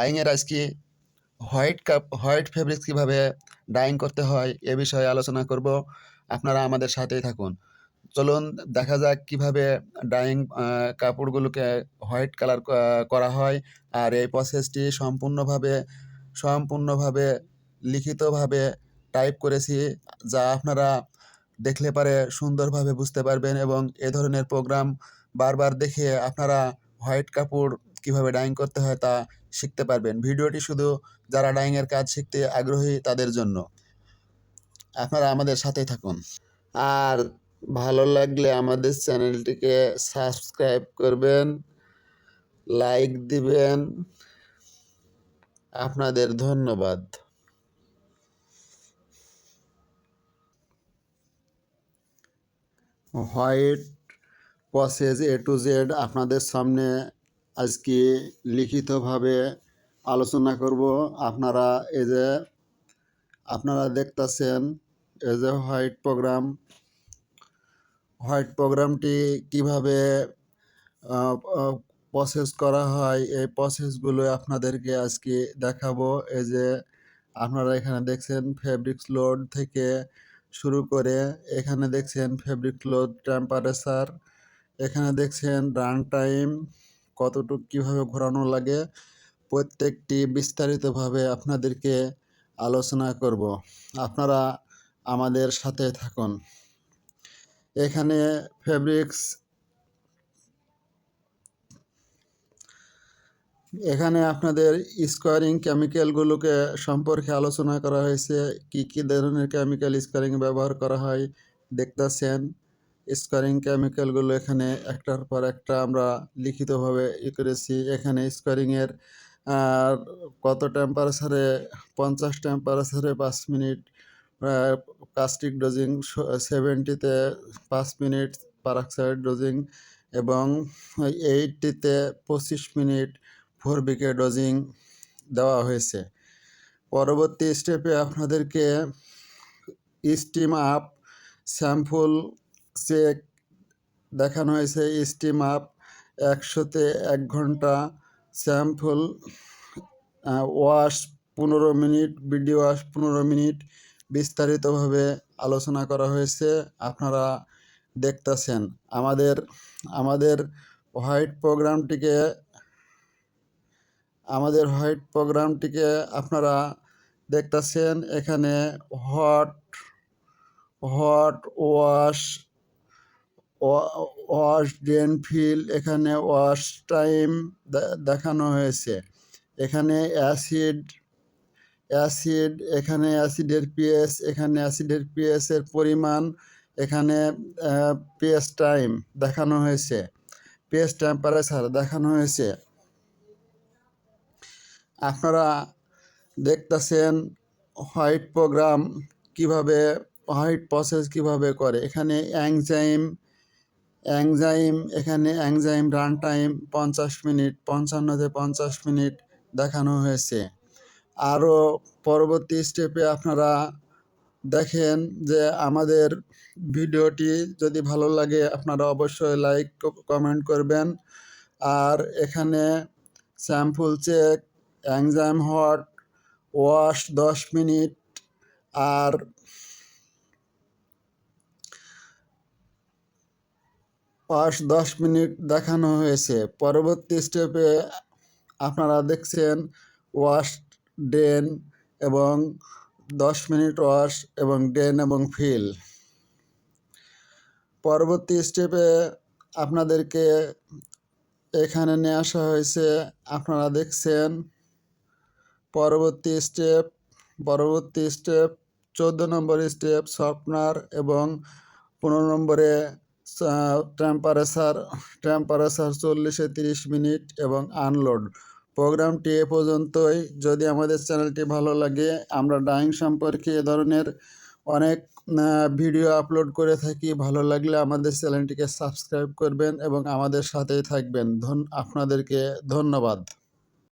ডাইংয়ের আজকে white fabrics কীভাবে dyeing করতে হয় এ বিষয়ে আলোচনা করব। আপনারা আমাদের সাথেই থাকুন। চলুন দেখা যাক কিভাবে ডাইং কাপড়গুলোকে হোয়াইট কালার করা হয়। আর এই প্রসেসটি সম্পূর্ণভাবে লিখিতভাবে টাইপ করেছি, যা আপনারা দেখলে পারে সুন্দরভাবে বুঝতে পারবেন এবং এ ধরনের প্রোগ্রাম বারবার দেখে আপনারা হোয়াইট কাপড় কিভাবে ডাইং করতে হয় তা শিখতে পারবেন। ভিডিওটি শুধু যারা ডাইংয়ের কাজ শিখতে আগ্রহী তাদের জন্য। আপনারা আমাদের সাথেই থাকুন। আর ভালো লাগলে আমাদের চ্যানেলটিকে সাবস্ক্রাইব করবেন, লাইক দিবেন। আপনাদের ধন্যবাদ। White process A to Z আপনাদের সামনে আজকে লিখিতভাবে আলোচনা করব। আপনারা দেখতেছেন এই যে হোয়াইট প্রোগ্রামটি কিভাবে প্রসেস করা হয়, এই প্রসেসগুলো আপনাদেরকে আজকে দেখাবো। এই যে আপনারা এখানে দেখছেন ফেব্রিক্স লোড থেকে শুরু করে, এখানে দেখছেন ফেব্রিক লোড টেম্পারেচার, এখানে দেখছেন রান টাইম কতটুকু কীভাবে ঘোরানো লাগে, প্রত্যেকটি বিস্তারিতভাবে আপনাদেরকে আলোচনা করব। আপনারা আমাদের সাথে থাকুন। এখানে আপনাদের স্কোয়ারিং কেমিক্যালগুলোকে সম্পর্কে আলোচনা করা হয়েছে। কি ধরনের কেমিক্যাল স্কোয়ারিং ব্যবহার করা হয় দেখতেছেন। স্কোয়ারিং কেমিক্যালগুলো এখানে একটার পর একটা আমরা লিখিতভাবে করেছি। এখানে স্কোয়ারিংয়ের কত টেম্পারেচারে, 50 টেম্পারেচারে 5 মিনিট, কাস্টিক ডোজিং 70-তে 5 মিনিট, পারঅক্সাইড ডোজিং এবং 80-তে 25 মিনিট 4BK ডোজিং দেওয়া হয়েছে। পরবর্তী স্টেপে আপনাদেরকে স্টিম আপ স্যাম্পল চেক দেখানো হয়েছে। স্টিম আপ 100-তে 1 ঘন্টা, sample wash 15 minute, BD wash 15 minute, বিস্তারিতভাবে আলোচনা করা হয়েছে। আপনারা দেখতেছেন আমাদের হোয়াইট প্রোগ্রামটিকে আপনারা দেখতেছেন। এখানে হট ওয়াশ ড্রেন ফিল, এখানে ওয়াশ টাইম দেখানো হয়েছে। এখানে অ্যাসিড, এখানে অ্যাসিডের পিএস, এখানে অ্যাসিডের পিএসের পরিমাণ, এখানে পিএস টাইম দেখানো হয়েছে, পিএস টেম্পারেচার দেখানো হয়েছে। আপনারা দেখতেছেন হোয়াইট প্রসেস কিভাবে করে। এখানে এনজাইম রান টাইম 50 মিনিট, 55-তে 50 মিনিট দেখানো হয়েছে। আরও পরবর্তী স্টেপে আপনারা দেখেন যে আমাদের ভিডিওটি যদি ভালো লাগে আপনারা অবশ্যই লাইক কমেন্ট করবেন। আর এখানে sample check, enzyme hot, wash 10 minute আর ওয়াশ 10 মিনিট দেখানো হয়েছে। পরবর্তী স্টেপে আপনারা দেখছেন ওয়াশ ড্রেন এবং 10 মিনিট ওয়াশ এবং ড্রেন এবং ফিল। পরবর্তী স্টেপে আপনাদেরকে এখানে নিয়ে আসা হয়েছে। আপনারা দেখছেন পরবর্তী স্টেপ 14 নম্বর স্টেপ সফটনার এবং 15 নম্বরে টেম্পারেচার 40-এ 30 মিনিট এবং আনলোড। প্রোগ্রামটি এ পর্যন্তই। যদি আমাদের চ্যানেলটি ভালো লাগে, আমরা ডাইং সম্পর্কে এ ধরনের অনেক ভিডিও আপলোড করে থাকি। ভালো লাগলে আমাদের চ্যানেলটিকে সাবস্ক্রাইব করবেন এবং আমাদের সাথেই থাকবেন। আপনাদেরকে ধন্যবাদ।